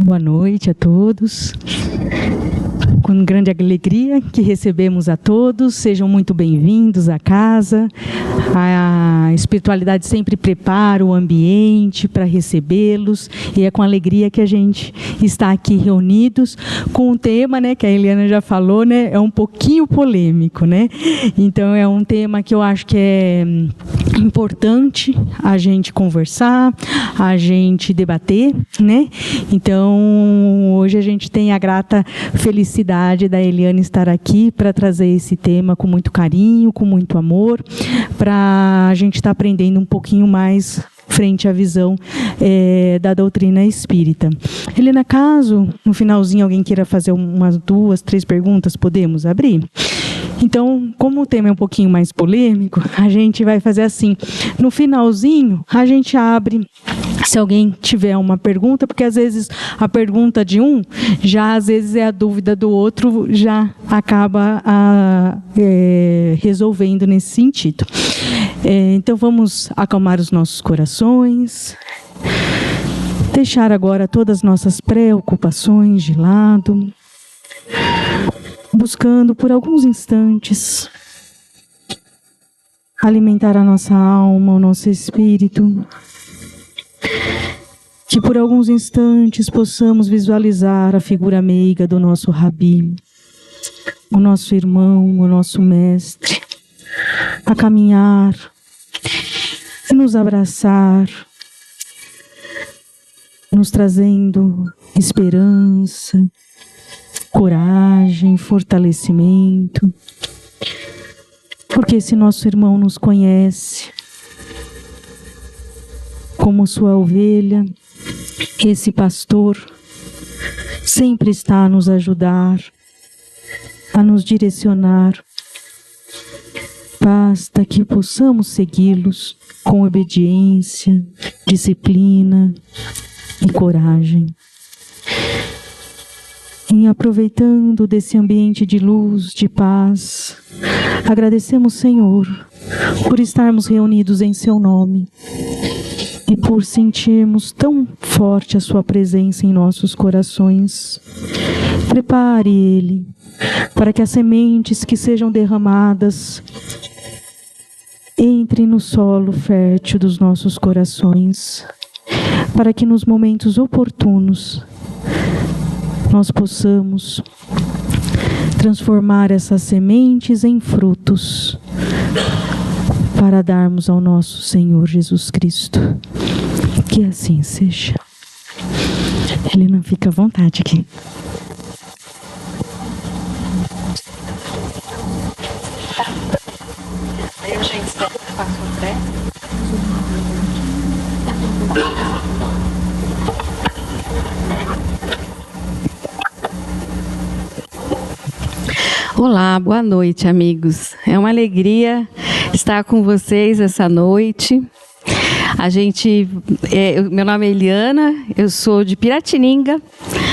Boa noite a todos. Com grande alegria que recebemos a todos, sejam muito bem-vindos à casa. A espiritualidade sempre prepara o ambiente para recebê-los e é com alegria que a gente está aqui reunidos com um tema, né, que a Eliana já falou, né, é um pouquinho polêmico, né? Então é um tema que eu acho que é importante a gente conversar, a gente debater, né? Então hoje a gente tem a grata felicidade da Eliana estar aqui para trazer esse tema com muito carinho, com muito amor, para a gente estar aprendendo um pouquinho mais frente à visão da doutrina espírita. Helena, caso no finalzinho alguém queira fazer umas 2, 3 perguntas, podemos abrir? Então, como o tema é um pouquinho mais polêmico, a gente vai fazer assim, no finalzinho a gente abre, se alguém tiver uma pergunta, porque às vezes a pergunta de um, já às vezes é a dúvida do outro, já acaba resolvendo nesse sentido. Então vamos acalmar os nossos corações, deixar agora todas as nossas preocupações de lado, buscando por alguns instantes alimentar a nossa alma, o nosso espírito, que por alguns instantes possamos visualizar a figura meiga do nosso Rabi, o nosso irmão, o nosso mestre, a caminhar e nos abraçar, nos trazendo esperança, coragem, fortalecimento, porque esse nosso irmão nos conhece como sua ovelha, esse pastor sempre está a nos ajudar, a nos direcionar. Basta que possamos segui-los com obediência, disciplina e coragem. E aproveitando desse ambiente de luz, de paz, agradecemos, Senhor, por estarmos reunidos em Seu nome e por sentirmos tão forte a Sua presença em nossos corações. Prepare Ele para que as sementes que sejam derramadas entrem no solo fértil dos nossos corações, para que nos momentos oportunos nós possamos transformar essas sementes em frutos para darmos ao nosso Senhor Jesus Cristo. Que assim seja. Helena, fica à vontade aqui. Eu já espero que faça o pré. Olá, boa noite, amigos. É uma alegria estar com vocês essa noite. Meu nome é Eliana, eu sou de Piratininga,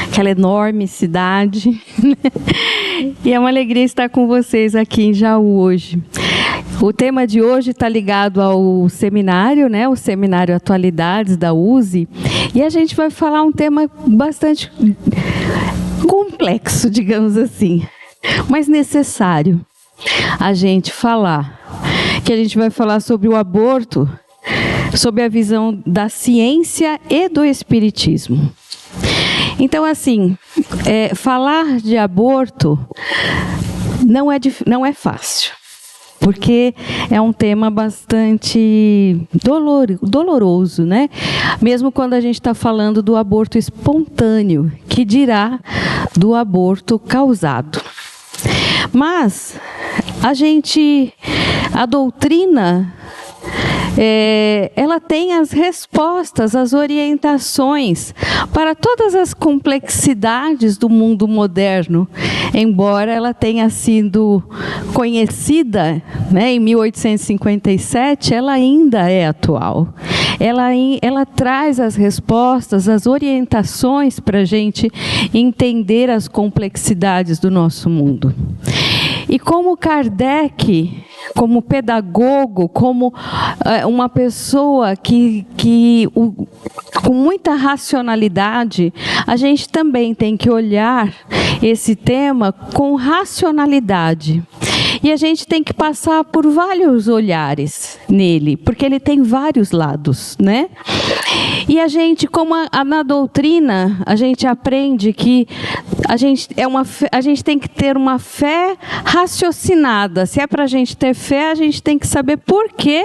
aquela enorme cidade. E é uma alegria estar com vocês aqui em Jaú hoje. O tema de hoje está ligado ao seminário, né? O Seminário Atualidades da USE. E a gente vai falar um tema bastante complexo, digamos assim, mas necessário a gente falar. Que a gente vai falar sobre o aborto, sob a visão da ciência e do espiritismo. Então, assim, falar de aborto não é fácil, porque é um tema bastante doloroso, né? Mesmo quando a gente está falando do aborto espontâneo, que dirá do aborto causado. Mas a doutrina, ela tem as respostas, as orientações para todas as complexidades do mundo moderno, embora ela tenha sido conhecida, né, em 1857, ela ainda é atual. Ela traz as respostas, as orientações para a gente entender as complexidades do nosso mundo. E como Kardec, como pedagogo, como uma pessoa que com muita racionalidade, a gente também tem que olhar esse tema com racionalidade. E a gente tem que passar por vários olhares nele, porque ele tem vários lados, né? E a gente, como na doutrina, a gente aprende que a gente tem que ter uma fé raciocinada. Se é para a gente ter fé, a gente tem que saber por que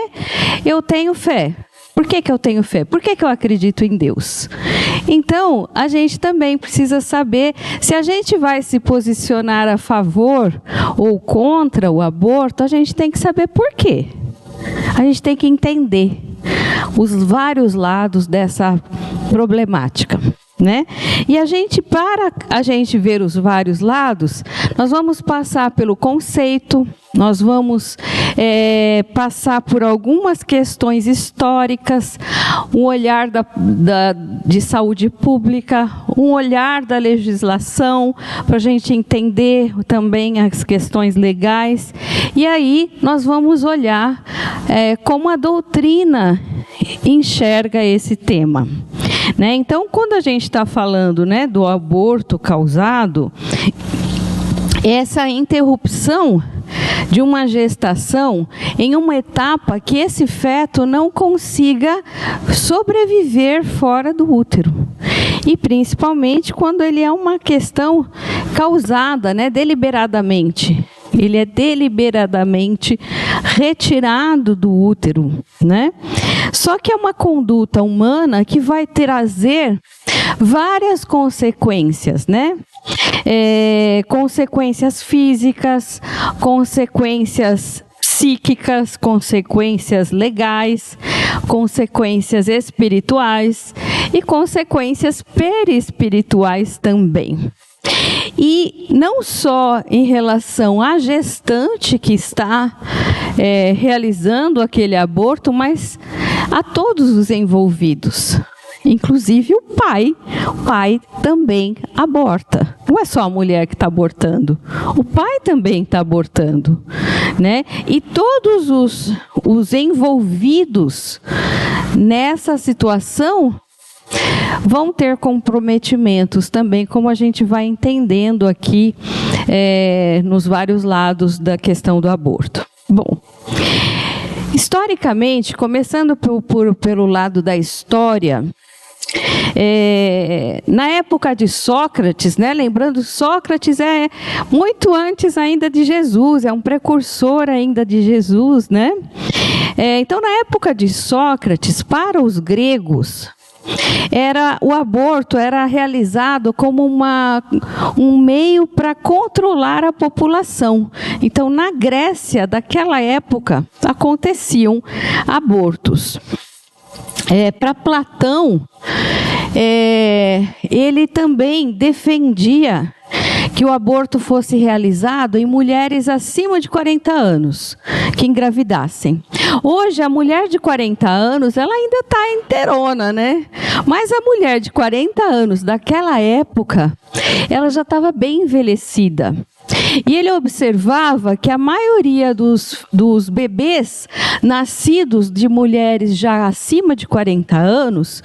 eu tenho fé. Por que eu tenho fé? Por que eu acredito em Deus? Então, a gente também precisa saber se a gente vai se posicionar a favor ou contra o aborto, a gente tem que saber por quê. A gente tem que entender os vários lados dessa problemática, né? E para a gente ver os vários lados, nós vamos passar pelo conceito, nós vamos passar por algumas questões históricas, um olhar de saúde pública, um olhar da legislação, para a gente entender também as questões legais. E aí nós vamos olhar como a doutrina enxerga esse tema. Né? Então, quando a gente está falando, né, do aborto causado, essa interrupção de uma gestação em uma etapa que esse feto não consiga sobreviver fora do útero. E principalmente quando ele é uma questão causada, né, deliberadamente. Ele é deliberadamente retirado do útero, né? Só que é uma conduta humana que vai trazer várias consequências, né? Consequências físicas, consequências psíquicas, consequências legais, consequências espirituais e consequências perispirituais também. E não só em relação à gestante que está realizando aquele aborto, mas a todos os envolvidos. Inclusive o pai. O pai também aborta. Não é só a mulher que está abortando. O pai também está abortando, né? E todos os envolvidos nessa situação vão ter comprometimentos também, como a gente vai entendendo aqui nos vários lados da questão do aborto. Bom, historicamente, começando pelo lado da história, na época de Sócrates, né, lembrando, Sócrates é muito antes ainda de Jesus, é um precursor ainda de Jesus, né? Então, na época de Sócrates, para os gregos, o aborto era realizado como um meio para controlar a população. Então, na Grécia daquela época, aconteciam abortos. Para Platão, ele também defendia que o aborto fosse realizado em mulheres acima de 40 anos, que engravidassem. Hoje, a mulher de 40 anos, ela ainda está inteirona, né? Mas a mulher de 40 anos daquela época, ela já estava bem envelhecida. E ele observava que a maioria dos bebês nascidos de mulheres já acima de 40 anos,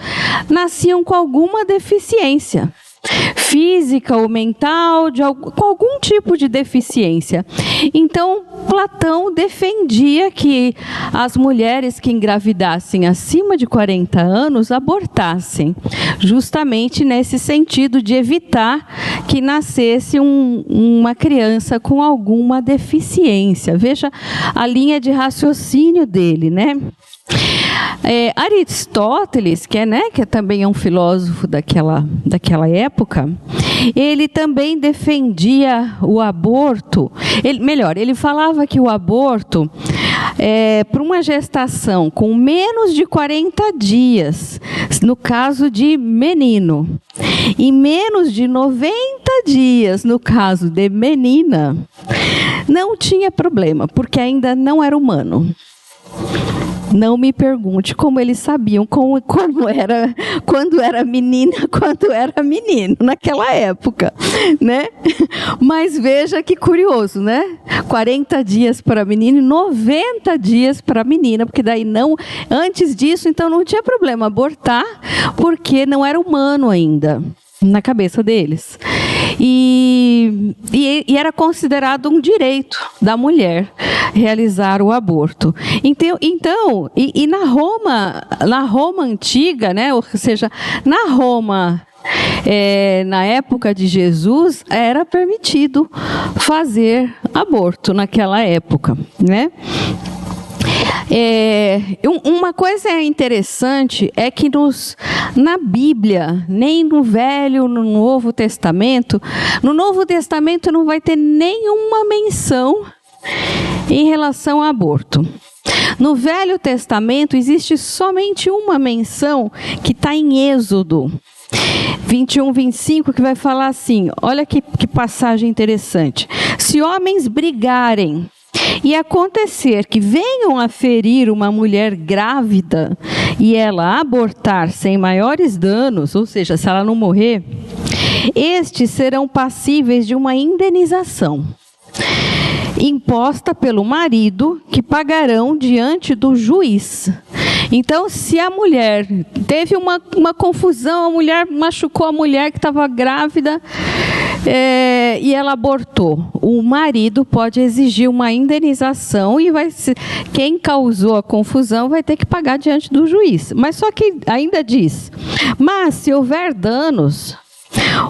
nasciam com alguma deficiência física ou mental, com algum tipo de deficiência. Então, Platão defendia que as mulheres que engravidassem acima de 40 anos abortassem, justamente nesse sentido de evitar que nascesse uma criança com alguma deficiência. Veja a linha de raciocínio dele, né? Aristóteles, que também é um filósofo daquela época, ele também defendia o aborto. Ele falava que o aborto, para uma gestação com menos de 40 dias, no caso de menino, e menos de 90 dias, no caso de menina, não tinha problema, porque ainda não era humano. Não me pergunte como eles sabiam como era, quando era menina, quando era menino, naquela época, né? Mas veja que curioso, né? 40 dias para menino e 90 dias para menina, porque daí não, antes disso, então não tinha problema abortar, porque não era humano ainda, na cabeça deles. E era considerado um direito da mulher realizar o aborto. Então na Roma antiga, né, ou seja, na Roma, na época de Jesus, era permitido fazer aborto naquela época, né? Uma coisa interessante é que na Bíblia, nem no Velho, no Novo Testamento, no Novo Testamento não vai ter nenhuma menção em relação ao aborto. No Velho Testamento existe somente uma menção que está em Êxodo 21, 25, que vai falar assim, olha que passagem interessante. Se homens brigarem e acontecer que venham a ferir uma mulher grávida e ela abortar sem maiores danos, ou seja, se ela não morrer, estes serão passíveis de uma indenização imposta pelo marido, que pagarão diante do juiz. Então, se a mulher teve uma confusão, a mulher machucou a mulher que estava grávida, e ela abortou, o marido pode exigir uma indenização e quem causou a confusão vai ter que pagar diante do juiz. Mas só que ainda diz, mas se houver danos,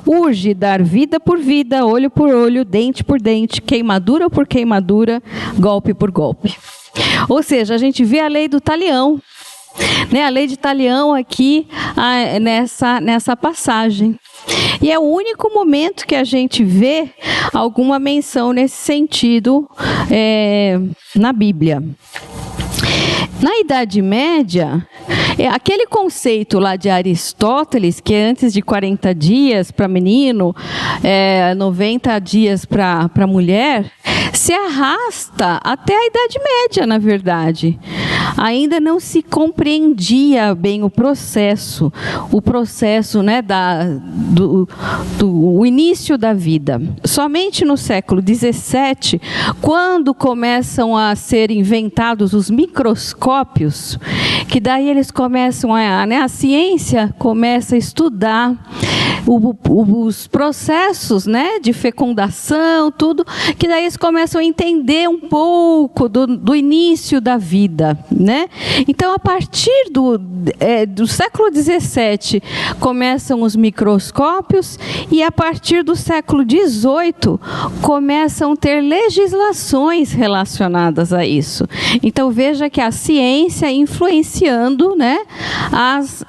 urge dar vida por vida, olho por olho, dente por dente, queimadura por queimadura, golpe por golpe. Ou seja, a gente vê a lei do talião, né? A lei de talião aqui nessa passagem. E é o único momento que a gente vê alguma menção nesse sentido na Bíblia. Na Idade Média, aquele conceito lá de Aristóteles, que é antes de 40 dias para menino, 90 dias para mulher, se arrasta até a Idade Média, na verdade. Ainda não se compreendia bem o processo, né, do início da vida. Somente no século XVII, quando começam a ser inventados os microscópios, que daí eles começam a ciência começa a estudar os processos, né, de fecundação, tudo, que daí eles começam a entender um pouco do início da vida, né? Então, a partir do século XVII, começam os microscópios e, a partir do século XVIII, começam a ter legislações relacionadas a isso. Então, veja que a ciência influenciando, né,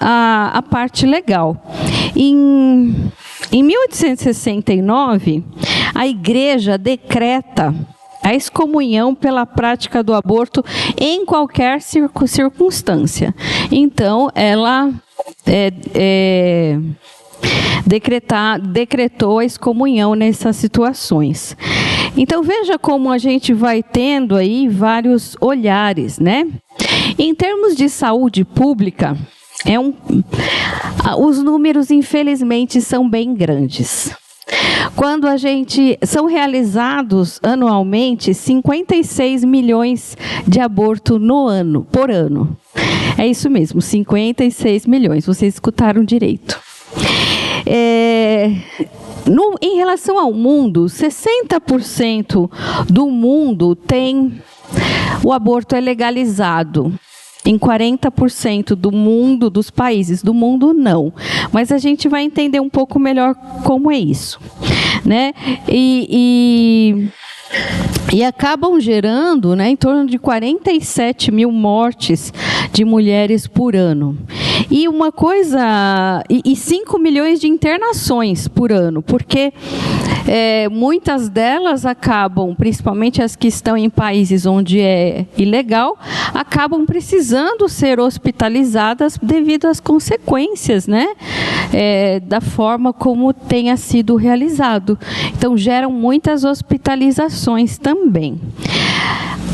a parte legal. Em 1869, a Igreja decreta a excomunhão pela prática do aborto em qualquer circunstância. Então, ela decretou a excomunhão nessas situações. Então, veja como a gente vai tendo aí vários olhares, né? Em termos de saúde pública, os números, infelizmente, são bem grandes. Quando são realizados anualmente 56 milhões de abortos por ano. É isso mesmo, 56 milhões, vocês escutaram direito. Em relação ao mundo, 60% do mundo o aborto é legalizado. Em 40% do mundo, dos países do mundo, não. Mas a gente vai entender um pouco melhor como é isso, né? E acabam gerando, né, em torno de 47 mil mortes de mulheres por ano. E 5 milhões de internações por ano, porque muitas delas acabam, principalmente as que estão em países onde é ilegal, acabam precisando ser hospitalizadas devido às consequências, né, da forma como tenha sido realizado. Então, geram muitas hospitalizações também.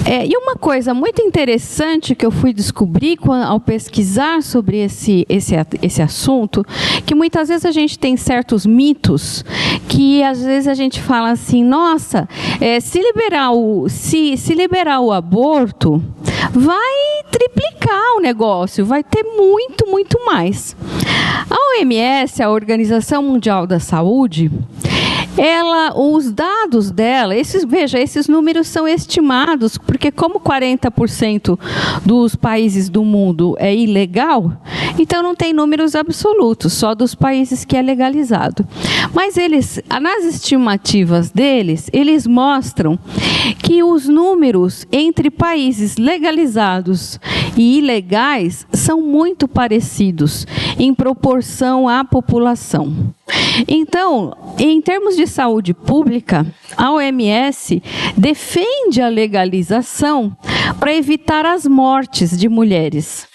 E uma coisa muito interessante que eu fui descobrir ao pesquisar sobre esse assunto, que muitas vezes a gente tem certos mitos que às vezes a gente fala assim, nossa, se liberar o aborto, vai triplicar o negócio, vai ter muito, muito mais. A OMS, a Organização Mundial da Saúde, os dados dela, esses números são estimados, porque como 40% dos países do mundo é ilegal, então não tem números absolutos, só dos países que é legalizado. Mas nas estimativas deles, eles mostram que os números entre países legalizados e ilegais são muito parecidos em proporção à população. Então, em termos de saúde pública, a OMS defende a legalização para evitar as mortes de mulheres.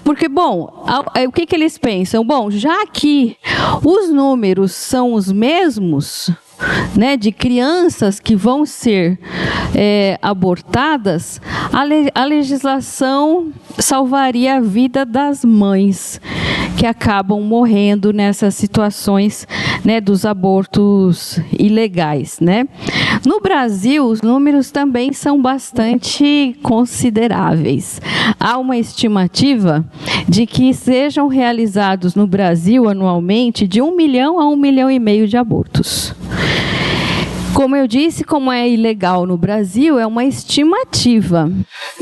Porque, bom, o que eles pensam? Bom, já que os números são os mesmos, né, de crianças que vão ser abortadas, a legislação salvaria a vida das mães que acabam morrendo nessas situações, né, dos abortos ilegais, né? No Brasil, os números também são bastante consideráveis. Há uma estimativa de que sejam realizados no Brasil anualmente de 1 milhão a 1,5 milhão de abortos. Como eu disse, como é ilegal no Brasil, é uma estimativa,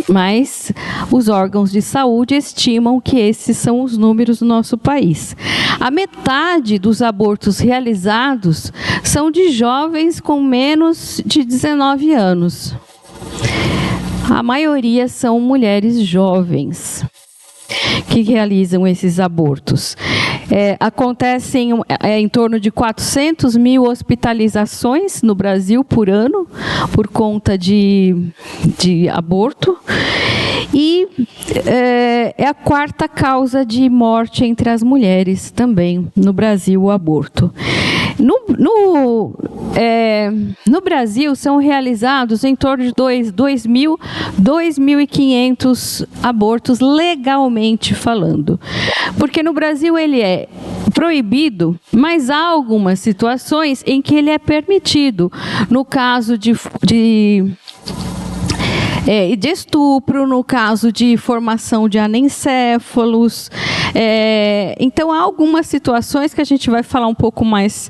mas os órgãos de saúde estimam que esses são os números do nosso país. A metade dos abortos realizados são de jovens com menos de 19 anos. A maioria são mulheres jovens que realizam esses abortos. Acontecem em torno de 400 mil hospitalizações no Brasil por ano, por conta de aborto. E é a quarta causa de morte entre as mulheres também, no Brasil, o aborto. No Brasil, são realizados em torno de 2.500 abortos legalmente falando. Porque no Brasil ele é proibido, mas há algumas situações em que ele é permitido. No caso de estupro, no caso de formação de anencéfalos. Então, há algumas situações que a gente vai falar um pouco mais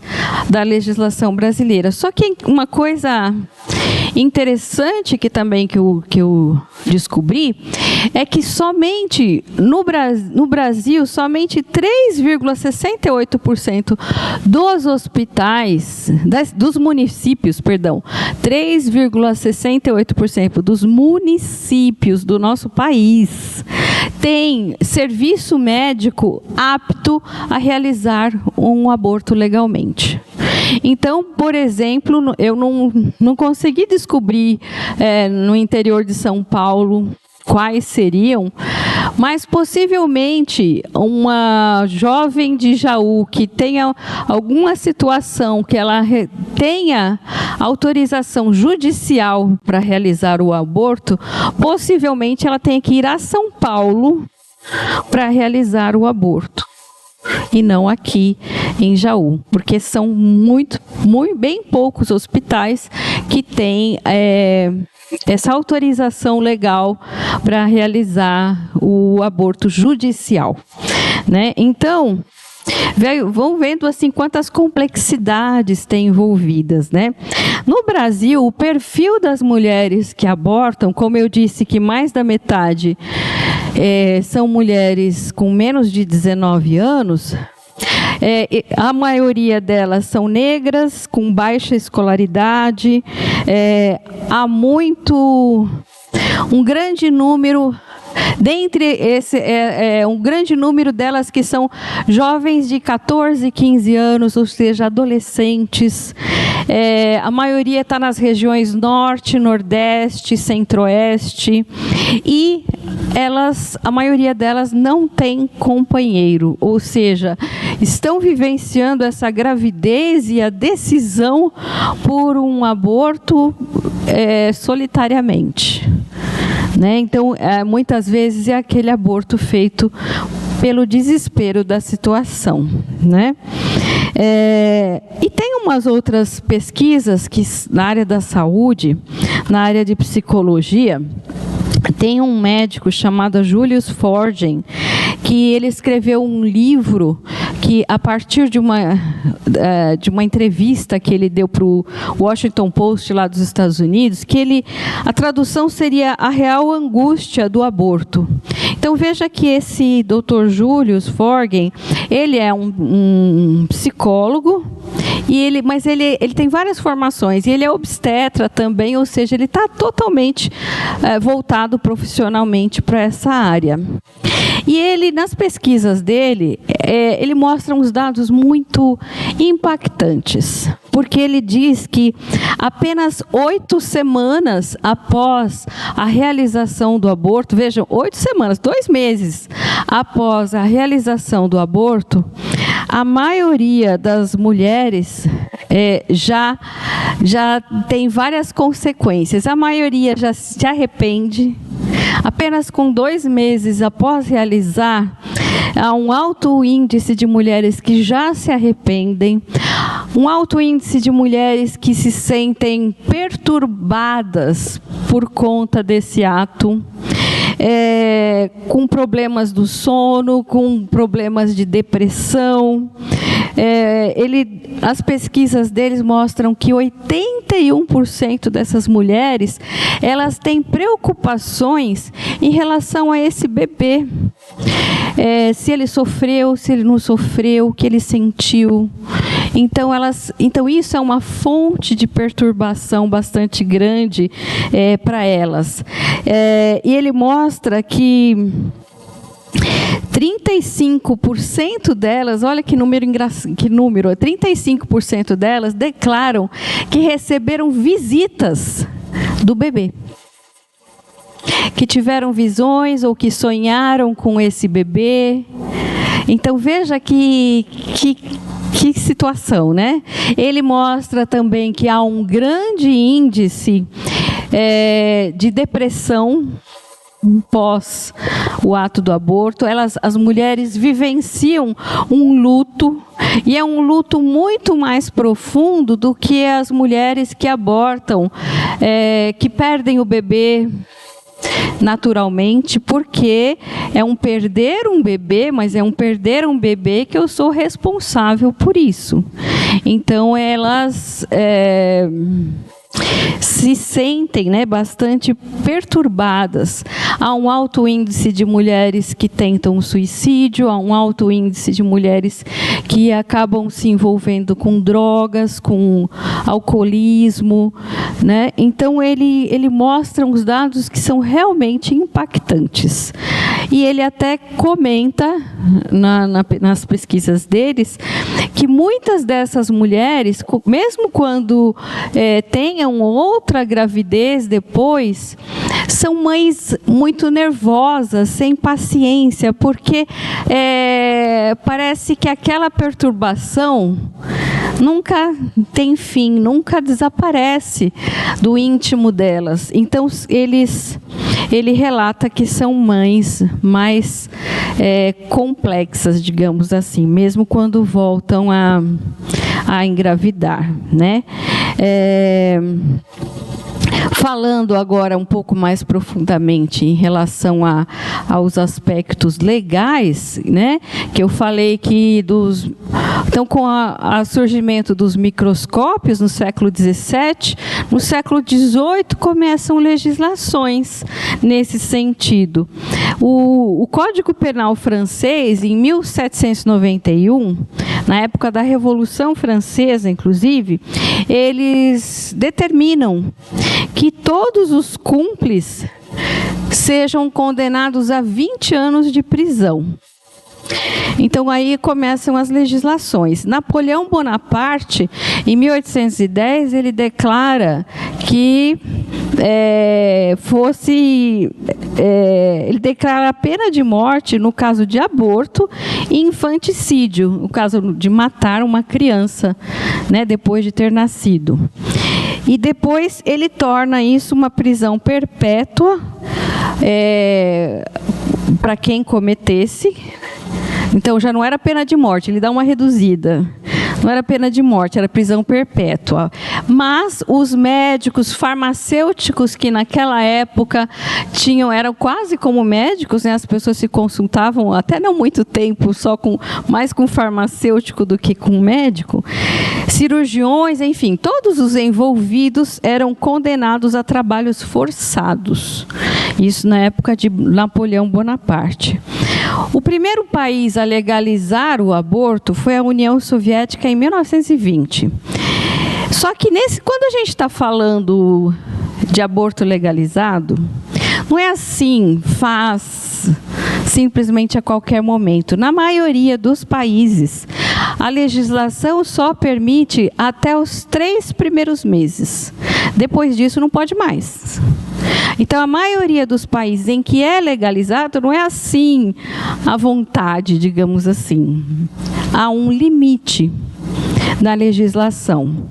da legislação brasileira. Só que uma coisa interessante que eu descobri é que somente no Brasil, somente 3,68% dos hospitais, dos municípios, 3,68% dos municípios do nosso país tem serviço médico apto a realizar um aborto legalmente. Então, por exemplo, eu não consegui descobrir no interior de São Paulo quais seriam, mas possivelmente uma jovem de Jaú que tenha alguma situação que ela tenha autorização judicial para realizar o aborto, possivelmente ela tenha que ir a São Paulo para realizar o aborto. E não aqui em Jaú, porque são bem poucos hospitais que têm essa autorização legal para realizar o aborto judicial, né? Então, vão vendo assim quantas complexidades tem envolvidas, né? No Brasil, o perfil das mulheres que abortam, como eu disse, que mais da metade são mulheres com menos de 19 anos, a maioria delas são negras, com baixa escolaridade, há um grande número, um grande número delas que são jovens de 14, 15 anos, ou seja, adolescentes. A maioria está nas regiões norte, nordeste, centro-oeste. E a maioria delas não tem companheiro, ou seja, estão vivenciando essa gravidez e a decisão por um aborto solitariamente. Né? Então, muitas vezes é aquele aborto feito pelo desespero da situação. Né? E tem umas outras pesquisas que, na área da saúde, na área de psicologia, tem um médico chamado Julius Forgen, que ele escreveu um livro que, a partir de uma entrevista que ele deu para o Washington Post lá dos Estados Unidos, que a tradução seria a real angústia do aborto. Então veja que esse Dr. Julius Forgen, ele é um psicólogo, mas ele tem várias formações, e ele é obstetra também, ou seja, ele está totalmente voltado profissionalmente para essa área. E ele, nas pesquisas dele, ele mostra uns dados muito impactantes, porque ele diz que apenas 8 semanas após a realização do aborto, vejam, 8 semanas, 2 meses após a realização do aborto, a maioria das mulheres já tem várias consequências. A maioria já se arrepende. Apenas com 2 meses após realizar, há um alto índice de mulheres que já se arrependem, um alto índice de mulheres que se sentem perturbadas por conta desse ato, com problemas do sono, com problemas de depressão. As pesquisas deles mostram que 81% dessas mulheres, elas têm preocupações em relação a esse bebê. Se ele sofreu, se ele não sofreu, o que ele sentiu. Então isso é uma fonte de perturbação bastante grande para elas. E ele mostra que 35% delas, olha que número, 35% delas declaram que receberam visitas do bebê, que tiveram visões ou que sonharam com esse bebê. Então veja que situação, né? Ele mostra também que há um grande índice de depressão pós o ato do aborto. As mulheres vivenciam um luto, e é um luto muito mais profundo do que as mulheres que abortam, que perdem o bebê naturalmente, porque é um perder um bebê, mas é um perder um bebê que eu sou responsável por isso. Então elas se sentem, bastante perturbadas. Há um alto índice de mulheres que tentam suicídio, há um alto índice de mulheres que acabam se envolvendo com drogas, com alcoolismo, né? Então ele mostra uns dados que são realmente impactantes. E ele até comenta nas pesquisas deles que muitas dessas mulheres, mesmo quando tenham outra gravidez depois, são mães muito nervosas, sem paciência, porque parece que aquela perturbação nunca tem fim, nunca desaparece do íntimo delas. Então ele relata que são mães mais complexas, digamos assim, mesmo quando voltam a engravidar, né? Falando agora um pouco mais profundamente em relação aos aspectos legais, né, que eu falei que então, com o surgimento dos microscópios no século XVII, no século XVIII começam legislações nesse sentido. O Código Penal francês, em 1791, na época da Revolução Francesa, inclusive, eles determinam que todos os cúmplices sejam condenados a 20 anos de prisão. Então, aí começam as legislações. Napoleão Bonaparte, em 1810, ele declara que ele declara a pena de morte no caso de aborto e infanticídio, no caso de matar uma criança, né, depois de ter nascido. E depois ele torna isso uma prisão perpétua para quem cometesse. Então, já não era pena de morte, ele dá uma reduzida. Não era pena de morte, era prisão perpétua. Mas os médicos farmacêuticos que naquela época eram quase como médicos, né? As pessoas se consultavam até não muito tempo, mais com farmacêutico do que com médico. Cirurgiões, enfim, todos os envolvidos eram condenados a trabalhos forçados. Isso na época de Napoleão Bonaparte. O primeiro país a legalizar o aborto foi a União Soviética em 1920. Só que quando a gente está falando de aborto legalizado, não é assim, faz simplesmente a qualquer momento. Na maioria dos países, a legislação só permite até os 3 primeiros meses. Depois disso, não pode mais. Então, a maioria dos países em que é legalizado não é assim à vontade, digamos assim. Há um limite na legislação.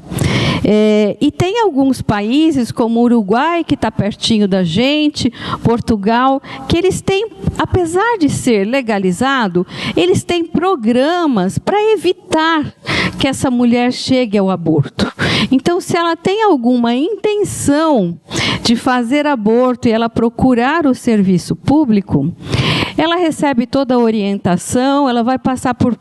E tem alguns países, como o Uruguai, que está pertinho da gente, Portugal, que eles têm, apesar de ser legalizado, eles têm programas para evitar que essa mulher chegue ao aborto. Então, se ela tem alguma intenção de fazer aborto e ela procurar o serviço público, ela recebe toda a orientação, ela vai passar por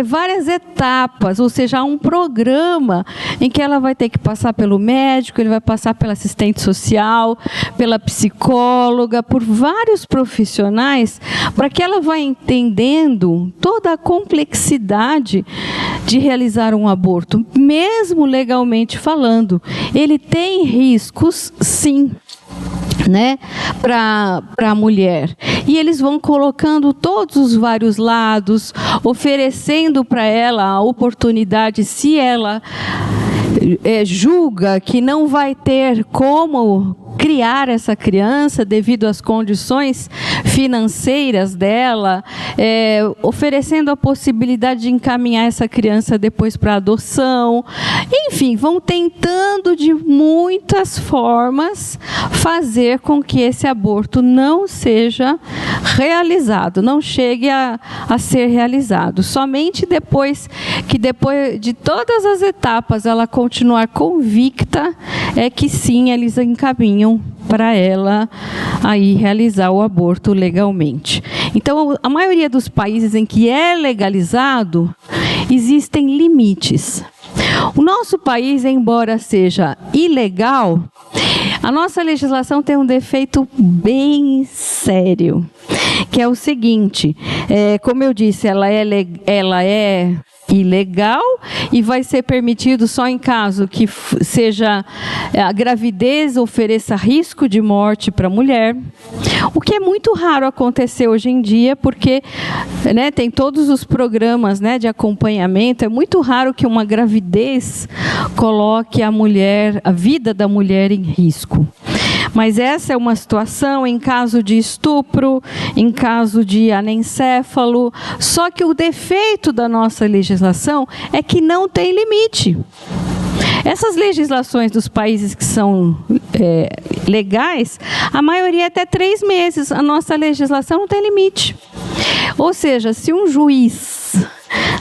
várias etapas, ou seja, há um programa em que ela vai ter que passar pelo médico, ele vai passar pela assistente social, pela psicóloga, por vários profissionais, para que ela vá entendendo toda a complexidade de realizar um aborto, mesmo legalmente falando. Ele tem riscos, sim, né, para a mulher. E eles vão colocando todos os vários lados, oferecendo para ela a oportunidade, se ela julga que não vai ter como criar essa criança devido às condições financeiras dela, oferecendo a possibilidade de encaminhar essa criança depois para adoção. Enfim, vão tentando de muitas formas fazer com que esse aborto não seja realizado, não chegue a ser realizado. Somente depois de todas as etapas ela continuar convicta, é que sim, eles encaminham para ela aí realizar o aborto legalmente. Então, a maioria dos países em que é legalizado, existem limites. O nosso país, embora seja ilegal, a nossa legislação tem um defeito bem sério, que é o seguinte, como eu disse, ela é ilegal e vai ser permitido só em caso que seja a gravidez ofereça risco de morte para a mulher, o que é muito raro acontecer hoje em dia, porque, né, tem todos os programas, né, de acompanhamento. É muito raro que uma gravidez coloque a vida da mulher em risco. Mas essa é uma situação em caso de estupro, em caso de anencéfalo. Só que o defeito da nossa legislação é que não tem limite. Essas legislações dos países que são legais, a maioria é até 3 meses. A nossa legislação não tem limite. Ou seja, se um juiz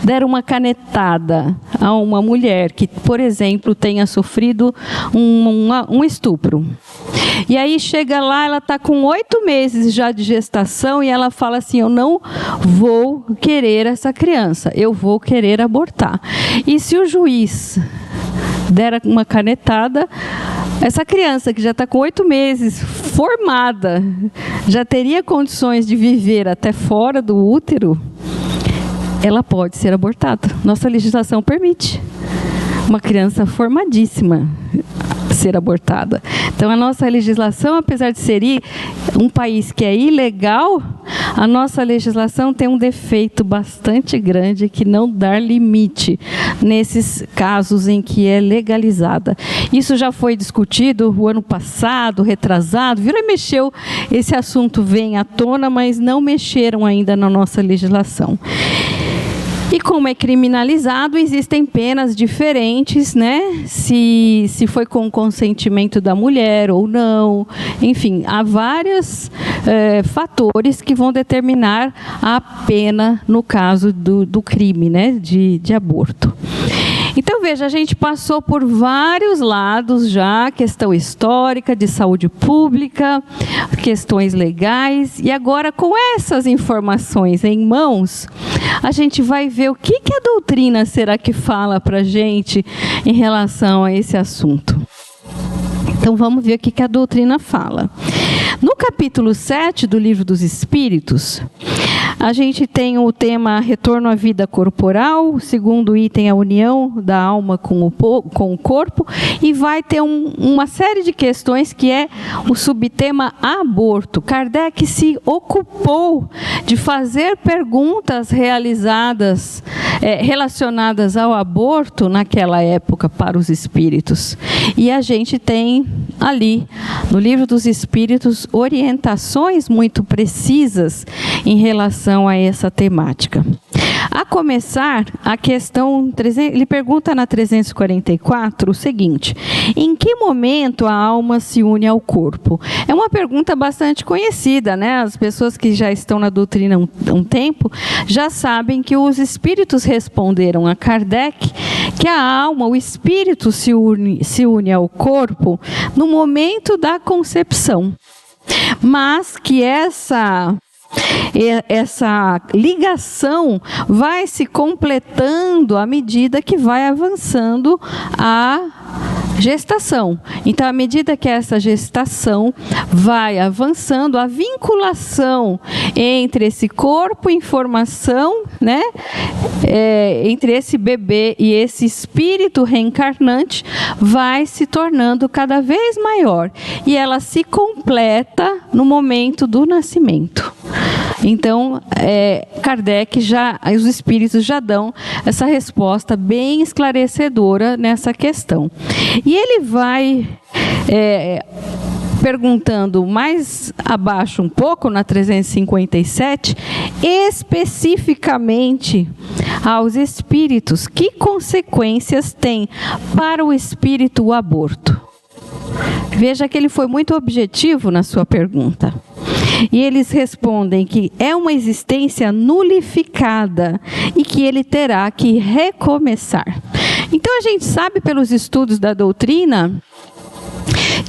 der uma canetada a uma mulher que, por exemplo, tenha sofrido um estupro, e aí chega lá, ela está com 8 meses já de gestação e ela fala assim, eu não vou querer essa criança, eu vou querer abortar. E se o juiz der uma canetada, essa criança que já está com 8 meses, formada, já teria condições de viver até fora do útero, ela pode ser abortada. Nossa legislação permite. Uma criança formadíssima, ser abortada. Então, a nossa legislação, apesar de ser um país que é ilegal, a nossa legislação tem um defeito bastante grande, que não dá limite nesses casos em que é legalizada. Isso já foi discutido o ano passado, retrasado, virou e mexeu, esse assunto vem à tona, mas não mexeram ainda na nossa legislação. E como é criminalizado, existem penas diferentes, né? Se foi com consentimento da mulher ou não. Enfim, há vários fatores que vão determinar a pena no caso do crime, né? de aborto. Então, veja, a gente passou por vários lados já, questão histórica, de saúde pública, questões legais, e agora, com essas informações em mãos, a gente vai ver o que a doutrina será que fala para a gente em relação a esse assunto. Então, vamos ver o que a doutrina fala. No capítulo 7 do Livro dos Espíritos, a gente tem o tema retorno à vida corporal, o segundo item a união da alma com o corpo, e vai ter uma série de questões que é o subtema aborto. Kardec se ocupou de fazer perguntas relacionadas ao aborto naquela época para os espíritos. E a gente tem ali, no Livro dos Espíritos, orientações muito precisas em relação a essa temática. A começar, a questão, ele pergunta na 344 o seguinte: em que momento a alma se une ao corpo? É uma pergunta bastante conhecida, né? As pessoas que já estão na doutrina há um tempo já sabem que os espíritos responderam a Kardec que a alma, o espírito se une ao corpo no momento da concepção, mas que essa ligação vai se completando à medida que vai avançando a gestação. Então, à medida que essa gestação vai avançando, a vinculação entre esse corpo em formação, né, entre esse bebê e esse espírito reencarnante, vai se tornando cada vez maior. E ela se completa no momento do nascimento. Então, Kardec os espíritos já dão essa resposta bem esclarecedora nessa questão. E ele vai perguntando mais abaixo um pouco, na 357, especificamente aos espíritos, que consequências tem para o espírito o aborto. Veja que ele foi muito objetivo na sua pergunta. E eles respondem que é uma existência nulificada e que ele terá que recomeçar. Então, a gente sabe pelos estudos da doutrina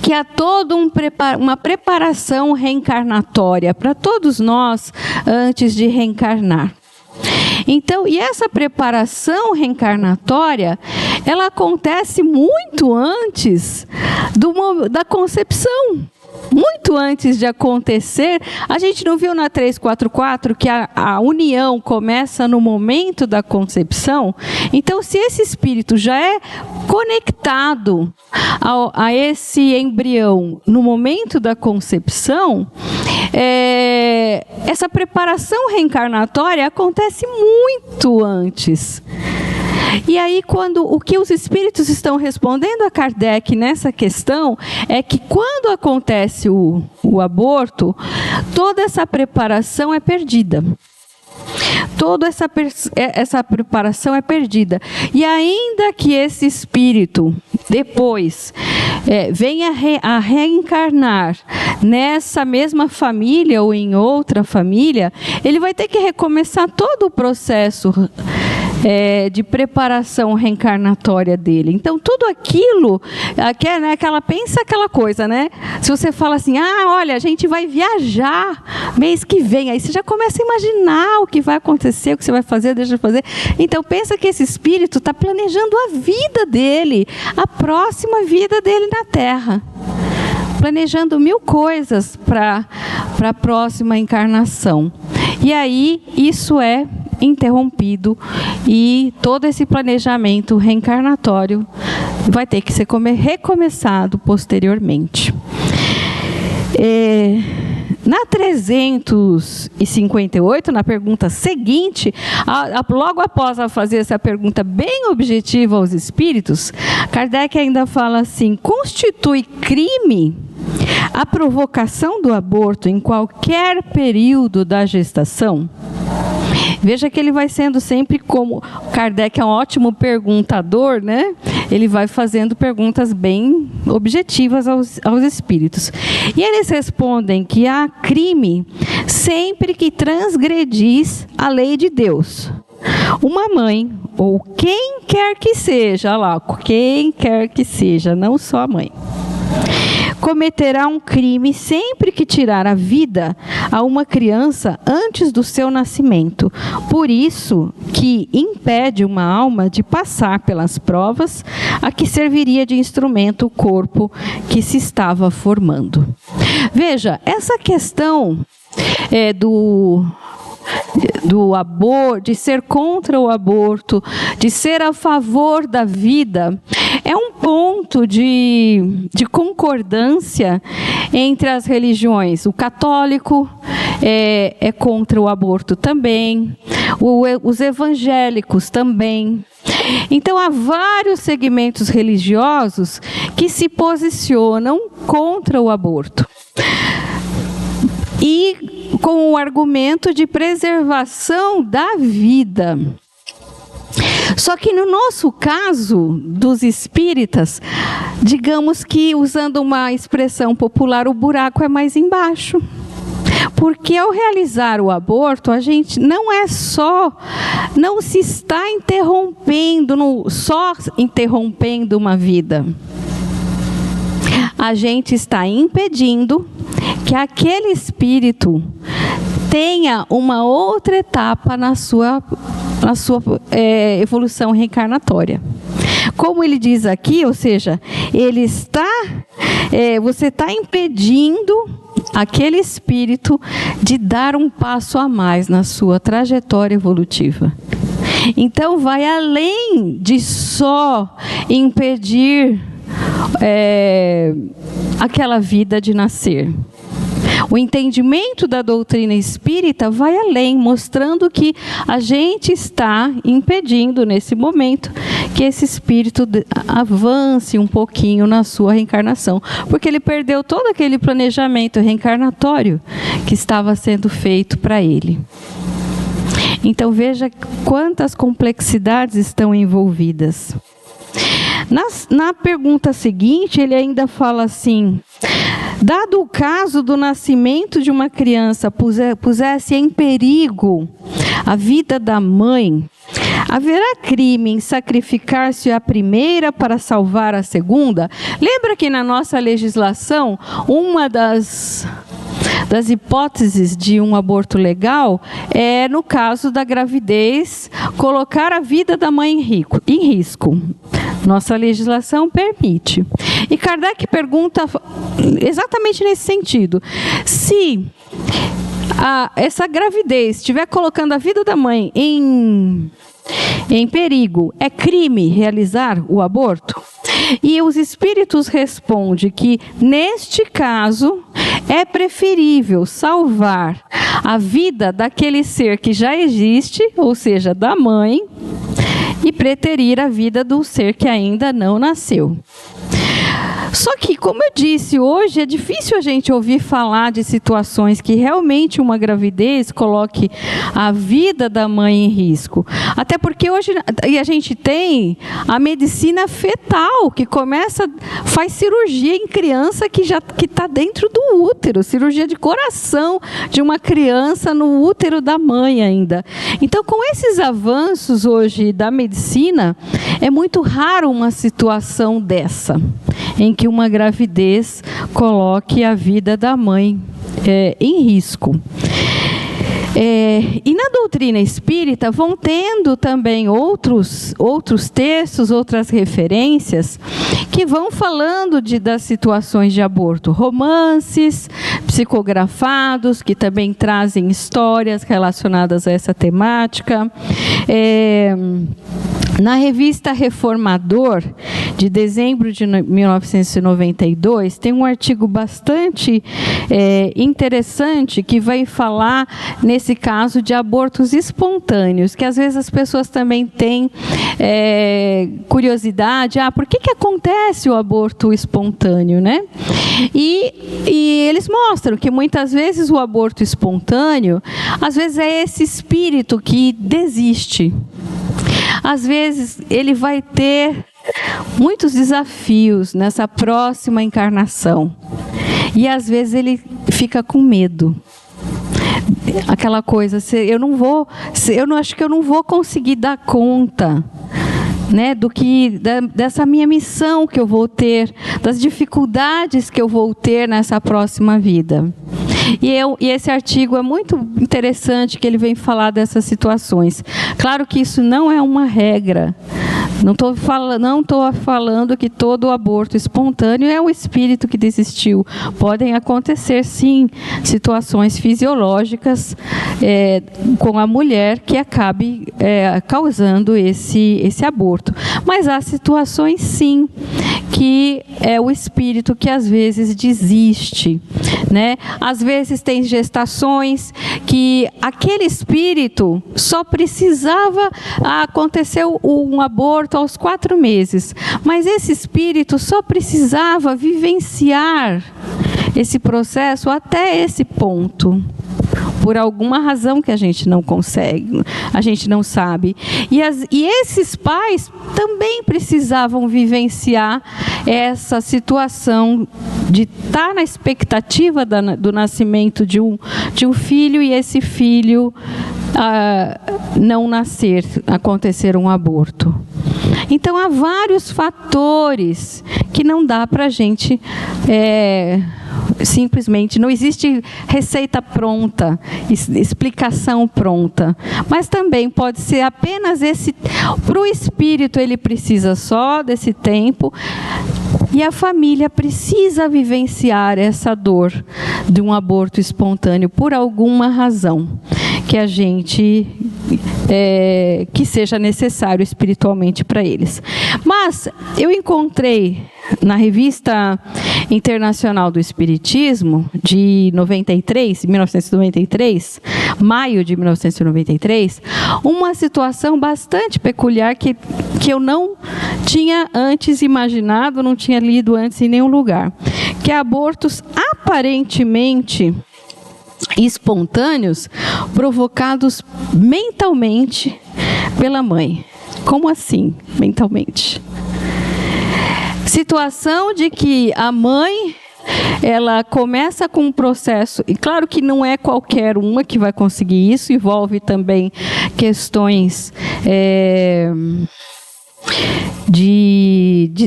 que há toda uma preparação reencarnatória para todos nós antes de reencarnar. Então, e essa preparação reencarnatória, ela acontece muito antes da concepção. Muito antes de acontecer, a gente não viu na 344 que a união começa no momento da concepção? Então, se esse espírito já é conectado a esse embrião no momento da concepção, essa preparação reencarnatória acontece muito antes. E aí, o que os espíritos estão respondendo a Kardec nessa questão é que quando acontece o aborto, toda essa preparação é perdida. Toda essa preparação é perdida. E ainda que esse espírito, depois, venha a reencarnar nessa mesma família ou em outra família, ele vai ter que recomeçar todo o processo de preparação reencarnatória dele. Então, tudo aquilo, pensa aquela coisa, né? Se você fala assim, olha, a gente vai viajar mês que vem, aí você já começa a imaginar o que vai acontecer, o que você vai fazer, deixa de fazer. Então, pensa que esse espírito está planejando a vida dele, a próxima vida dele na Terra. Planejando 1000 coisas para a próxima encarnação. E aí, isso é interrompido e todo esse planejamento reencarnatório vai ter que ser recomeçado posteriormente. Na 358, na pergunta seguinte, logo após fazer essa pergunta bem objetiva aos espíritos, Kardec ainda fala assim: constitui crime a provocação do aborto em qualquer período da gestação? Veja que ele vai sendo sempre, como Kardec é um ótimo perguntador, né? Ele vai fazendo perguntas bem objetivas aos espíritos. E eles respondem que há crime sempre que transgredis a lei de Deus. Uma mãe, ou quem quer que seja, olha lá, quem quer que seja, não só a mãe, cometerá um crime sempre que tirar a vida a uma criança antes do seu nascimento. Por isso que impede uma alma de passar pelas provas a que serviria de instrumento o corpo que se estava formando. Veja, essa questão do aborto, de ser contra o aborto, de ser a favor da vida, é um ponto de concordância entre as religiões. O católico é contra o aborto também, os evangélicos também. Então, há vários segmentos religiosos que se posicionam contra o aborto. E com o argumento de preservação da vida. Só que no nosso caso, dos espíritas, digamos que, usando uma expressão popular, o buraco é mais embaixo. Porque ao realizar o aborto, a gente não se está só interrompendo uma vida. A gente está impedindo que aquele espírito tenha uma outra etapa na sua evolução reencarnatória. Como ele diz aqui, ou seja, você está impedindo aquele espírito de dar um passo a mais na sua trajetória evolutiva. Então, vai além de só impedir aquela vida de nascer. O entendimento da doutrina espírita vai além, mostrando que a gente está impedindo, nesse momento, que esse espírito avance um pouquinho na sua reencarnação, porque ele perdeu todo aquele planejamento reencarnatório que estava sendo feito para ele. Então, veja quantas complexidades estão envolvidas. Na pergunta seguinte, ele ainda fala assim: dado o caso do nascimento de uma criança pusesse em perigo a vida da mãe, haverá crime em sacrificar-se a primeira para salvar a segunda? Lembra que na nossa legislação, uma das hipóteses de um aborto legal é, no caso da gravidez, colocar a vida da mãe em risco. Nossa legislação permite. E Kardec pergunta exatamente nesse sentido: se essa gravidez estiver colocando a vida da mãe em perigo, é crime realizar o aborto? E os espíritos respondem que, neste caso, é preferível salvar a vida daquele ser que já existe, ou seja, da mãe, e preterir a vida do ser que ainda não nasceu. Só que, como eu disse, hoje é difícil a gente ouvir falar de situações que realmente uma gravidez coloque a vida da mãe em risco. Até porque hoje a gente tem a medicina fetal, que faz cirurgia em criança que está dentro do útero, cirurgia de coração de uma criança no útero da mãe ainda. Então, com esses avanços hoje da medicina, é muito raro uma situação dessa, em que uma gravidez coloque a vida da mãe em risco. E na doutrina espírita vão tendo também outros textos, outras referências, que vão falando das situações de aborto. Romances psicografados, que também trazem histórias relacionadas a essa temática. Na revista Reformador, de dezembro de 1992, tem um artigo bastante interessante que vai falar, nesse caso, de abortos espontâneos, que às vezes as pessoas também têm curiosidade, por que acontece o aborto espontâneo, né? E eles mostram que muitas vezes o aborto espontâneo, às vezes é esse espírito que desiste. Às vezes ele vai ter muitos desafios nessa próxima encarnação. E às vezes ele fica com medo. Aquela coisa, acho que eu não vou conseguir dar conta, né, dessa minha missão que eu vou ter, das dificuldades que eu vou ter nessa próxima vida. E esse artigo é muito interessante, que ele vem falar dessas situações. Claro que isso não é uma regra. Não estou falando que todo aborto espontâneo é o espírito que desistiu. Podem acontecer, sim, situações fisiológicas com a mulher que acabe causando esse aborto. Mas há situações, sim, que é o espírito que às vezes desiste, né? Às vezes tem gestações que aquele espírito só precisava acontecer um aborto aos 4 meses, mas esse espírito só precisava vivenciar esse processo até esse ponto, por alguma razão que a gente não consegue, a gente não sabe. E esses pais também precisavam vivenciar essa situação de estar na expectativa do nascimento de um filho, e esse filho não nascer, acontecer um aborto. Então, há vários fatores que não dá para a gente simplesmente, não existe receita pronta, explicação pronta, mas também pode ser apenas para o espírito ele precisa só desse tempo, e a família precisa vivenciar essa dor de um aborto espontâneo por alguma razão que a gente que seja necessário espiritualmente para eles. Mas eu encontrei na Revista Internacional do Espiritismo, de 1993, maio de 1993, uma situação bastante peculiar que eu não tinha antes imaginado, não tinha lido antes em nenhum lugar, que é abortos aparentemente espontâneos provocados mentalmente pela mãe. Como assim, mentalmente? Situação de que a mãe, ela começa com um processo, e claro que não é qualquer uma que vai conseguir isso, envolve também questões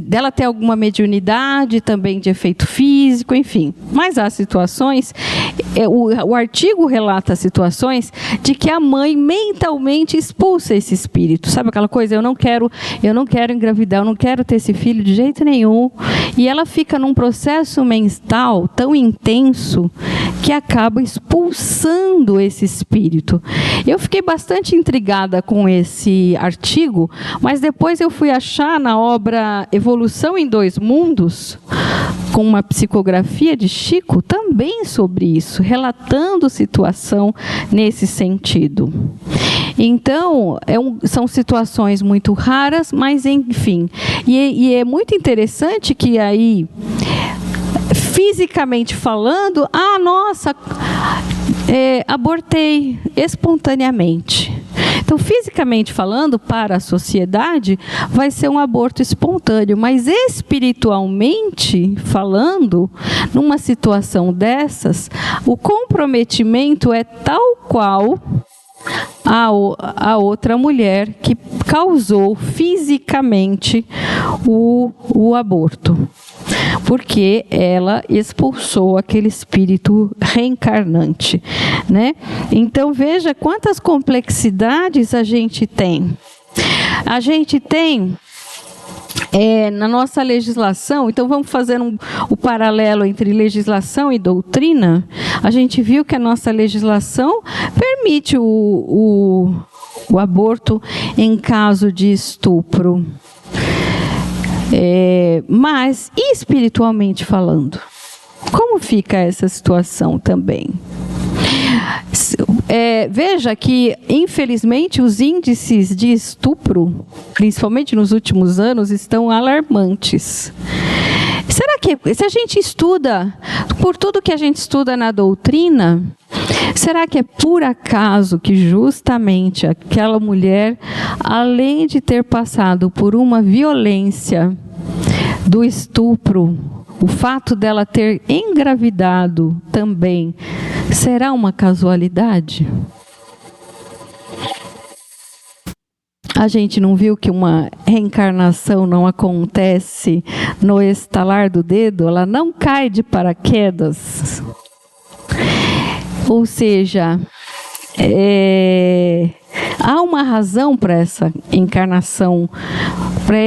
dela ter alguma mediunidade, também de efeito físico, enfim. Mas há situações, o artigo relata situações de que a mãe mentalmente expulsa esse espírito. Sabe aquela coisa, eu não quero engravidar, eu não quero ter esse filho de jeito nenhum. E ela fica num processo mental tão intenso que acaba expulsando esse espírito. Eu fiquei bastante intrigada com esse artigo, mas depois eu fui achar na obra Evolução em Dois Mundos, com uma psicografia de Chico, também sobre isso, relatando situação nesse sentido. Então, são situações muito raras, mas enfim. E é muito interessante que aí, fisicamente falando, abortei espontaneamente. Então, fisicamente falando, para a sociedade, vai ser um aborto espontâneo, mas espiritualmente falando, numa situação dessas, o comprometimento é tal qual a outra mulher que causou fisicamente o aborto, porque ela expulsou aquele espírito reencarnante, né? Então, veja quantas complexidades a gente tem. A gente tem na nossa legislação, então vamos fazer o paralelo entre legislação e doutrina. A gente viu que a nossa legislação permite o o aborto em caso de estupro. Mas, e espiritualmente falando? Como fica essa situação também? Veja que, infelizmente, os índices de estupro, principalmente nos últimos anos, estão alarmantes. Será que, se a gente estuda, por tudo que a gente estuda na doutrina, será que é por acaso que justamente aquela mulher, além de ter passado por uma violência do estupro, o fato dela ter engravidado também, será uma casualidade? A gente não viu que uma reencarnação não acontece no estalar do dedo? Ela não cai de paraquedas. Ou seja, há uma razão para essa encarnação, para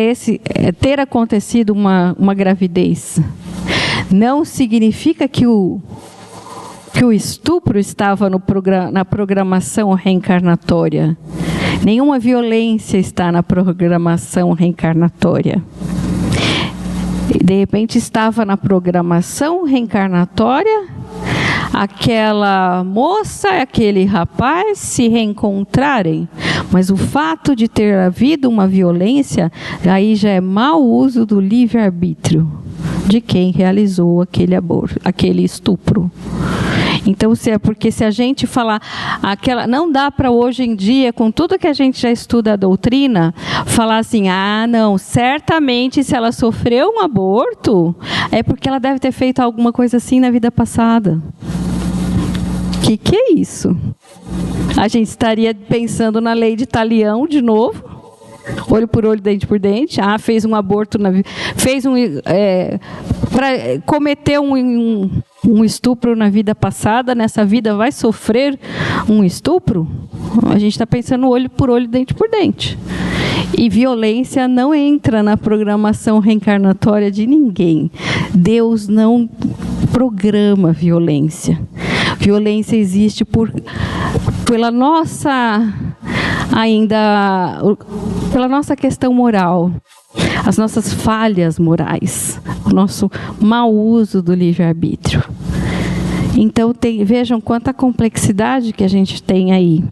ter acontecido uma gravidez. Não significa que o estupro estava na programação reencarnatória. Nenhuma violência está na programação reencarnatória. De repente estava na programação reencarnatória aquela moça e aquele rapaz se reencontrarem, mas o fato de ter havido uma violência, aí já é mau uso do livre-arbítrio de quem realizou aquele aborto, aquele estupro. Então, porque se a gente falar, não dá para hoje em dia, com tudo que a gente já estuda a doutrina, falar assim, não, certamente se ela sofreu um aborto, é porque ela deve ter feito alguma coisa assim na vida passada. Que é isso? A gente estaria pensando na lei de Talião de novo, olho por olho, dente por dente. Fez um aborto, cometeu um estupro na vida passada, nessa vida vai sofrer um estupro? A gente está pensando olho por olho, dente por dente. E violência não entra na programação reencarnatória de ninguém. Deus não programa violência. Violência existe pela nossa questão moral, as nossas falhas morais, o nosso mau uso do livre-arbítrio. Então, vejam quanta complexidade que a gente tem aí,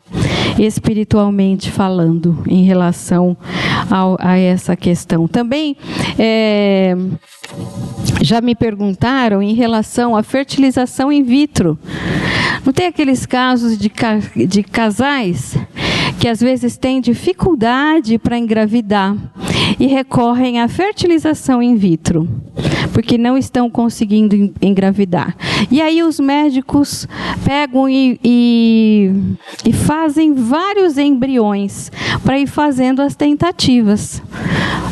espiritualmente falando, em relação a essa questão. Também, já me perguntaram em relação à fertilização in vitro. Não tem aqueles casos de casais que às vezes têm dificuldade para engravidar e recorrem à fertilização in vitro, porque não estão conseguindo engravidar. E aí os médicos pegam e fazem vários embriões para ir fazendo as tentativas.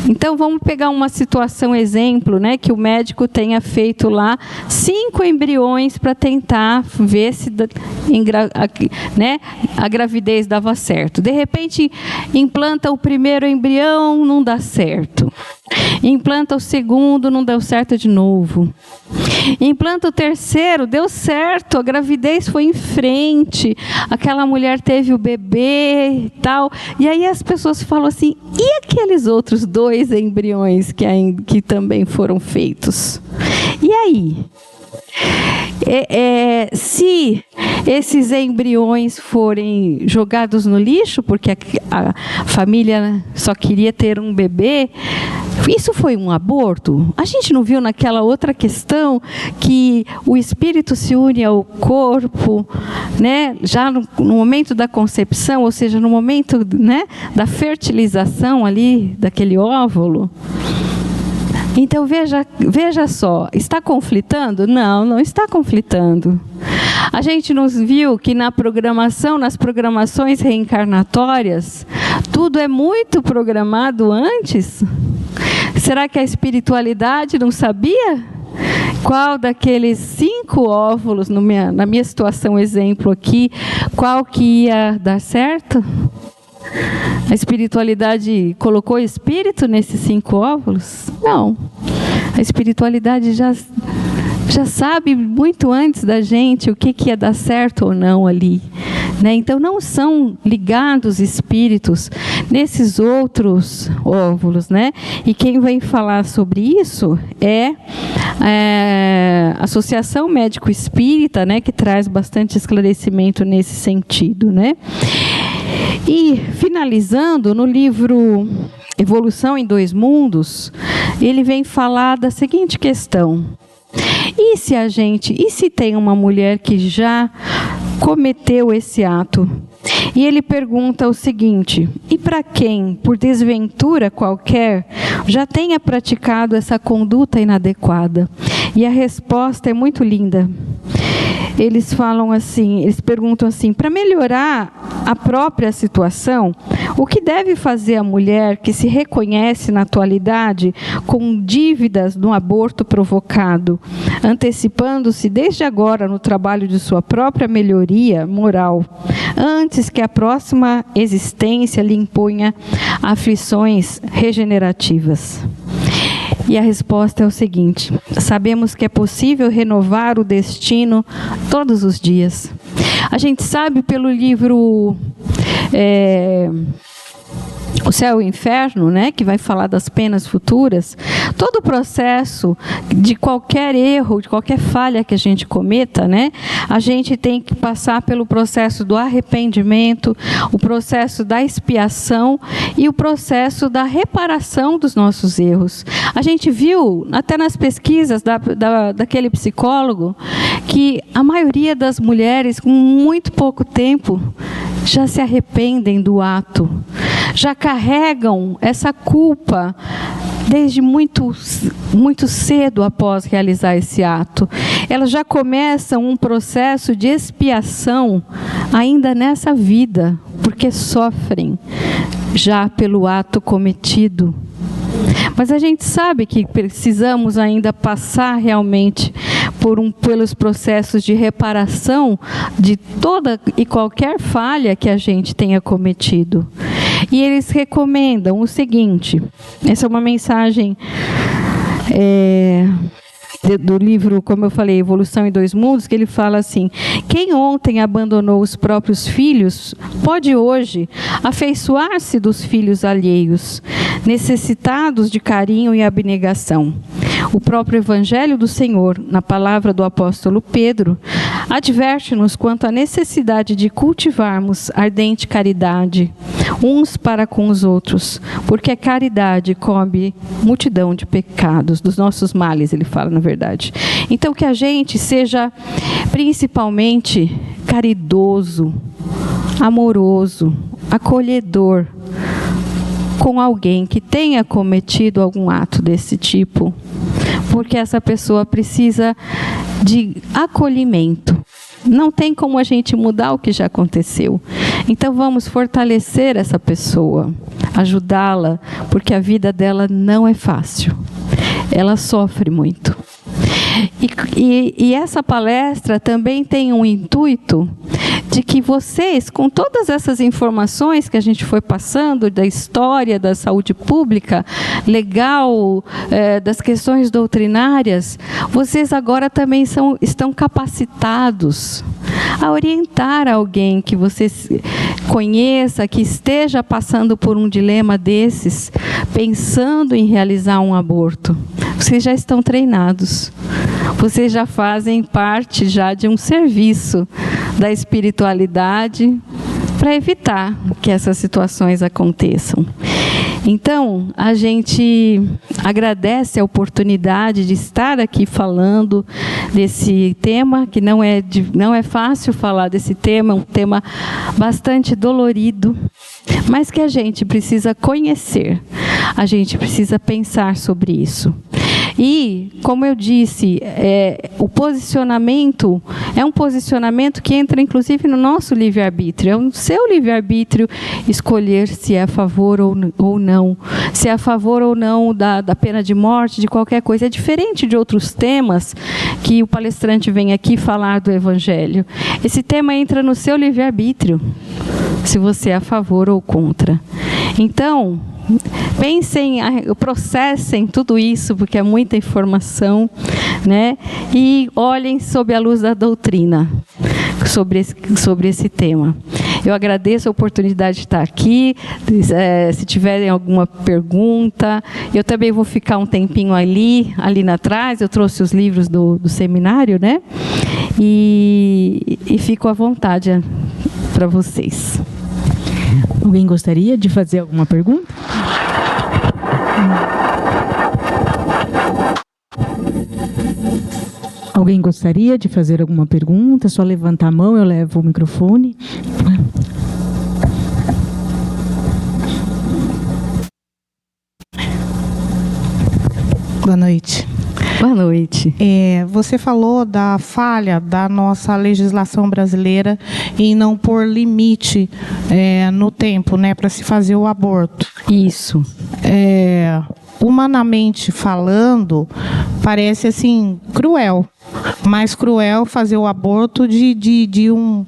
Então, vamos pegar uma situação, exemplo, né, que o médico tenha feito lá 5 embriões para tentar ver se a gravidez dava certo. De repente, implanta o primeiro embrião, não dá certo. Implanta o segundo, não deu certo de novo. Implanta o terceiro, deu certo, a gravidez foi em frente, aquela mulher teve o bebê e tal. E aí as pessoas falam assim, e aqueles outros 2 embriões que também foram feitos? E aí? Se esses embriões forem jogados no lixo, porque a família só queria ter um bebê, isso foi um aborto? A gente não viu naquela outra questão que o espírito se une ao corpo, né, já no momento da concepção, ou seja, no momento, né, da fertilização ali, daquele óvulo? Então, veja só, está conflitando? Não, não está conflitando. A gente nos viu que nas programações reencarnatórias, tudo é muito programado antes. Será que a espiritualidade não sabia qual daqueles 5 óvulos, na minha situação, exemplo aqui, qual que ia dar certo? A espiritualidade colocou espírito nesses 5 óvulos? Não. A espiritualidade já sabe muito antes da gente o que ia dar certo ou não ali. né? Então, não são ligados espíritos nesses outros óvulos, né? E quem vai falar sobre isso é a Associação Médico Espírita, né? Que traz bastante esclarecimento nesse sentido, né? E, finalizando, no livro Evolução em Dois Mundos, ele vem falar da seguinte questão: e se tem uma mulher que já cometeu esse ato? E ele pergunta o seguinte: e para quem, por desventura qualquer, já tenha praticado essa conduta inadequada? E a resposta é muito linda. Eles falam assim, eles perguntam assim: para melhorar a própria situação, o que deve fazer a mulher que se reconhece na atualidade com dívidas no aborto provocado, antecipando-se desde agora no trabalho de sua própria melhoria moral, antes que a próxima existência lhe imponha aflições regenerativas? E a resposta é o seguinte: sabemos que é possível renovar o destino todos os dias. A gente sabe pelo livro O Céu e o Inferno, né, que vai falar das penas futuras, todo o processo de qualquer erro, de qualquer falha que a gente cometa, né, a gente tem que passar pelo processo do arrependimento, o processo da expiação e o processo da reparação dos nossos erros. A gente viu, até nas pesquisas daquele psicólogo, que a maioria das mulheres, com muito pouco tempo, já se arrependem do ato, já carregam essa culpa desde muito cedo após realizar esse ato. Elas já começam um processo de expiação ainda nessa vida, porque sofrem já pelo ato cometido. Mas a gente sabe que precisamos ainda passar realmente pelos processos de reparação de toda e qualquer falha que a gente tenha cometido. E eles recomendam o seguinte, essa é uma mensagem do livro, como eu falei, Evolução em Dois Mundos, que ele fala assim: quem ontem abandonou os próprios filhos, pode hoje afeiçoar-se dos filhos alheios, necessitados de carinho e abnegação. O próprio Evangelho do Senhor, na palavra do apóstolo Pedro, adverte-nos quanto à necessidade de cultivarmos ardente caridade, uns para com os outros, porque a caridade cobre multidão de pecados, dos nossos males, ele fala, na verdade. Então, que a gente seja principalmente caridoso, amoroso, acolhedor com alguém que tenha cometido algum ato desse tipo, porque essa pessoa precisa de acolhimento. Não tem como a gente mudar o que já aconteceu. Então vamos fortalecer essa pessoa, ajudá-la, porque a vida dela não é fácil. Ela sofre muito. E essa palestra também tem um intuito de que vocês, com todas essas informações que a gente foi passando, da história da saúde pública, legal, das questões doutrinárias, vocês agora também estão capacitados a orientar alguém que você conheça, que esteja passando por um dilema desses, pensando em realizar um aborto. Vocês já estão treinados. Vocês já fazem parte já de um serviço da espiritualidade para evitar que essas situações aconteçam. Então, a gente agradece a oportunidade de estar aqui falando desse tema, que não é fácil falar desse tema, é um tema bastante dolorido, mas que a gente precisa conhecer, a gente precisa pensar sobre isso. E, como eu disse, o posicionamento é um posicionamento que entra, inclusive, no nosso livre-arbítrio. É o seu livre-arbítrio escolher se é a favor ou não, se é a favor ou não da pena de morte, de qualquer coisa. É diferente de outros temas que o palestrante vem aqui falar do Evangelho. Esse tema entra no seu livre-arbítrio, se você é a favor ou contra. Então, pensem, processem tudo isso, porque é muita informação, né? E olhem sob a luz da doutrina. sobre esse tema. Eu agradeço a oportunidade de estar aqui. Se tiverem alguma pergunta, eu também vou ficar um tempinho ali atrás. Eu trouxe os livros do seminário, né? E fico à vontade para vocês. Alguém gostaria de fazer alguma pergunta? Alguém gostaria de fazer alguma pergunta? É só levantar a mão, eu levo o microfone. Boa noite. Boa noite. Você falou da falha da nossa legislação brasileira em não pôr limite no tempo, né, para se fazer o aborto. Isso. Humanamente falando, parece assim cruel, mais cruel fazer o aborto de um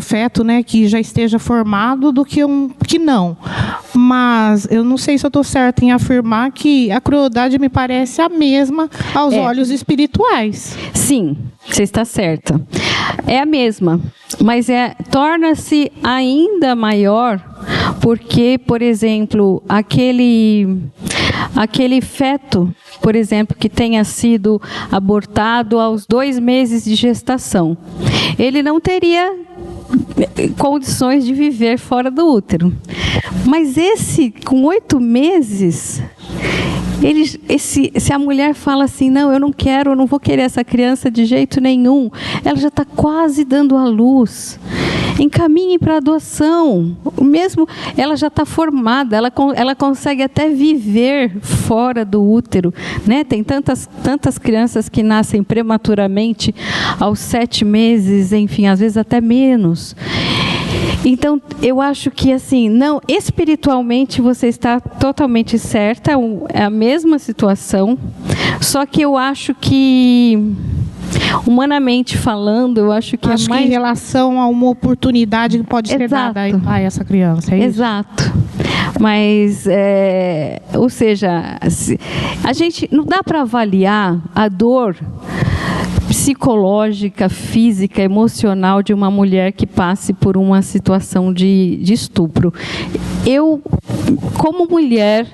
feto, né, que já esteja formado do que que não. Mas eu não sei se eu estou certa em afirmar que a crueldade me parece a mesma aos olhos espirituais. Sim, você está certa. É a mesma, mas torna-se ainda maior porque, por exemplo, aquele feto, por exemplo, que tenha sido abortado aos 2 meses de gestação, ele não teria condições de viver fora do útero. Mas esse, com 8 meses, se a mulher fala assim, não, eu não vou querer essa criança de jeito nenhum, ela já está quase dando à luz. Encaminhe para adoção. Mesmo ela já está formada, ela consegue até viver fora do útero, né? Tem tantas crianças que nascem prematuramente aos 7 meses, enfim, às vezes até menos. Então, eu acho que, assim, não, espiritualmente você está totalmente certa, é a mesma situação, só que eu acho que, humanamente falando, eu acho que acho é mais... que em relação a uma oportunidade que pode ser dada a essa criança, é isso? Exato. Mas, ou seja, a gente não dá para avaliar a dor psicológica, física, emocional de uma mulher que passe por uma situação de estupro. Eu, como mulher,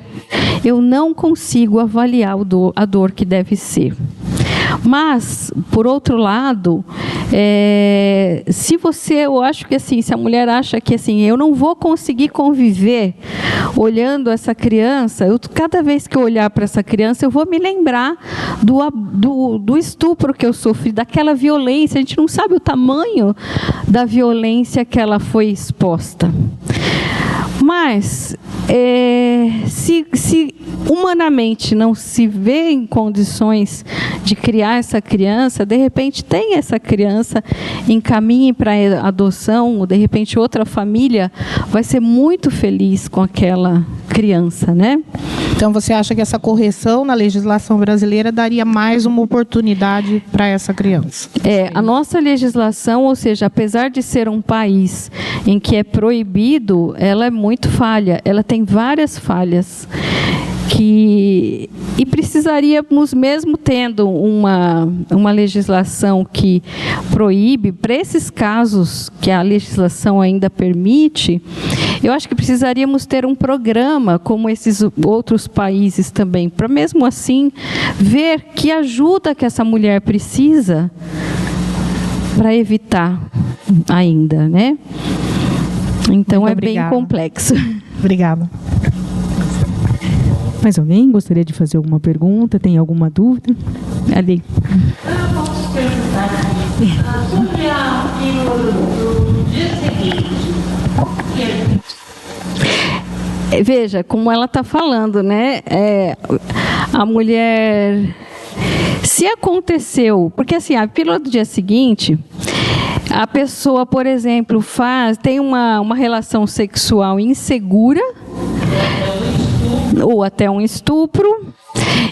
eu não consigo avaliar a dor que deve ser. Mas, por outro lado, eu acho que assim, se a mulher acha que assim, eu não vou conseguir conviver olhando essa criança, cada vez que eu olhar para essa criança, eu vou me lembrar do estupro que eu sofri, daquela violência. A gente não sabe o tamanho da violência que ela foi exposta. Mas, se humanamente não se vê em condições de criar essa criança, de repente tem essa criança, encaminhe para a adoção, ou de repente outra família vai ser muito feliz com aquela criança, né? Então, você acha que essa correção na legislação brasileira daria mais uma oportunidade para essa criança? A nossa legislação, ou seja, apesar de ser um país em que é proibido, ela é muito falha, ela tem várias falhas. E precisaríamos, mesmo tendo uma legislação que proíbe, para esses casos que a legislação ainda permite, eu acho que precisaríamos ter um programa, como esses outros países também, para mesmo assim ver que ajuda que essa mulher precisa para evitar ainda, né? Então, muito é bem complexo. Obrigada. Mais alguém gostaria de fazer alguma pergunta? Tem alguma dúvida? Ali. Eu posso perguntar sobre a pílula do dia seguinte. Veja, como ela está falando, né? A mulher... Se aconteceu... Porque, assim, a pílula do dia seguinte... A pessoa, por exemplo, tem uma relação sexual insegura... ou até um estupro,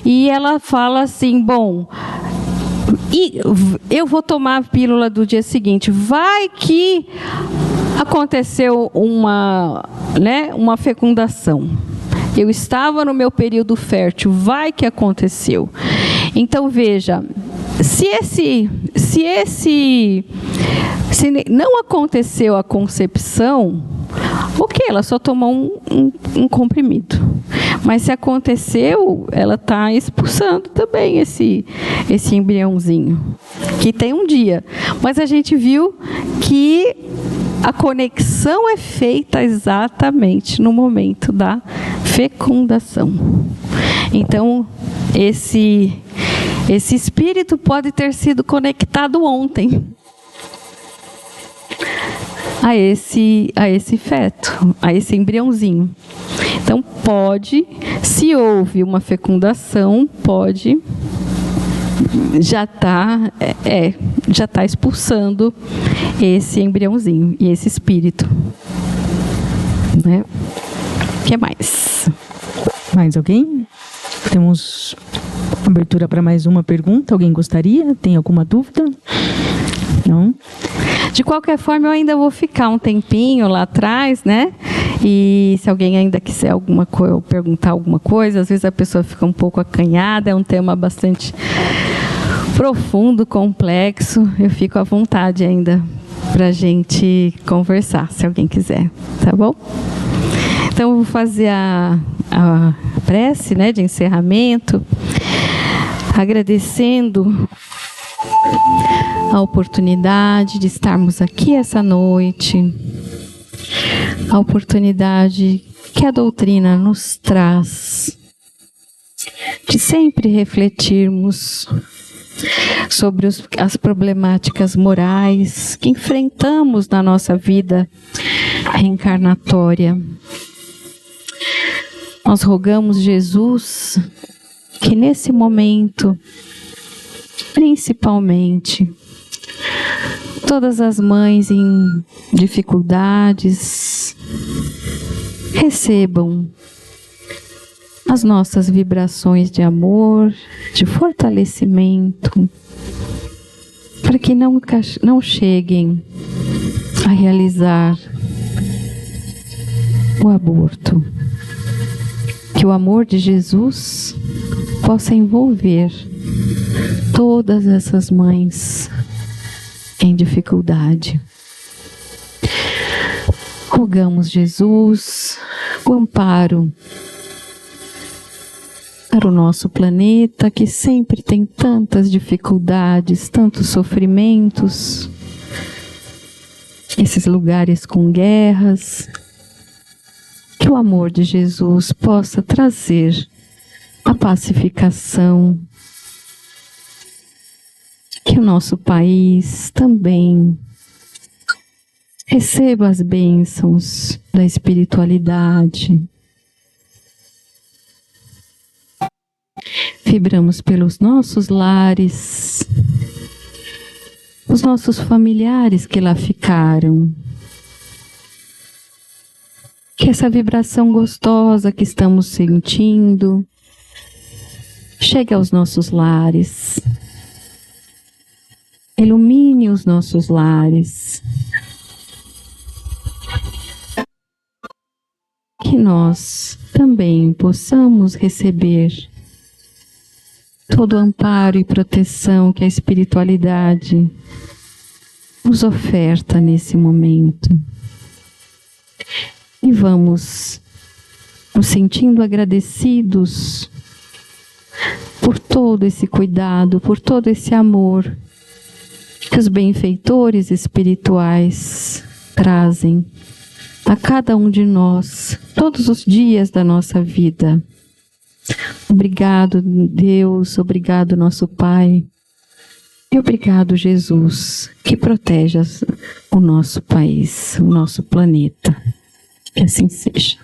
e ela fala assim, bom, eu vou tomar a pílula do dia seguinte, vai que aconteceu uma fecundação, eu estava no meu período fértil, vai que aconteceu. Então, veja, se esse Se não aconteceu a concepção, ok, ela só tomou um comprimido. Mas se aconteceu, ela está expulsando também esse embriãozinho, que tem um dia. Mas a gente viu que a conexão é feita exatamente no momento da fecundação. Então, esse espírito pode ter sido conectado ontem a esse feto, a esse embriãozinho. Então pode, se houve uma fecundação, pode já tá expulsando esse embriãozinho e esse espírito, né? O que mais? Mais alguém? Temos abertura para mais uma pergunta. Alguém gostaria? Tem alguma dúvida? Não? De qualquer forma, eu ainda vou ficar um tempinho lá atrás, né? E se alguém ainda quiser perguntar alguma coisa, às vezes a pessoa fica um pouco acanhada, é um tema bastante profundo, complexo. Eu fico à vontade ainda para a gente conversar, se alguém quiser, tá bom? Então, eu vou fazer a prece, né, de encerramento, agradecendo a oportunidade de estarmos aqui essa noite, a oportunidade que a doutrina nos traz de sempre refletirmos sobre as problemáticas morais que enfrentamos na nossa vida reencarnatória. Nós rogamos Jesus que nesse momento, principalmente, todas as mães em dificuldades recebam as nossas vibrações de amor, de fortalecimento, para que não cheguem a realizar o aborto. Que o amor de Jesus possa envolver todas essas mães em dificuldade. Rogamos, Jesus, o amparo para o nosso planeta, que sempre tem tantas dificuldades, tantos sofrimentos, esses lugares com guerras. Que o amor de Jesus possa trazer a pacificação, que o nosso país também receba as bênçãos da espiritualidade. Vibramos pelos nossos lares, os nossos familiares que lá ficaram. Que essa vibração gostosa que estamos sentindo chegue aos nossos lares. Ilumine os nossos lares. Que nós também possamos receber todo o amparo e proteção que a espiritualidade nos oferta nesse momento. E vamos nos sentindo agradecidos por todo esse cuidado, por todo esse amor que os benfeitores espirituais trazem a cada um de nós, todos os dias da nossa vida. Obrigado, Deus, obrigado, nosso Pai, e obrigado, Jesus, que proteja o nosso país, o nosso planeta. Que assim seja.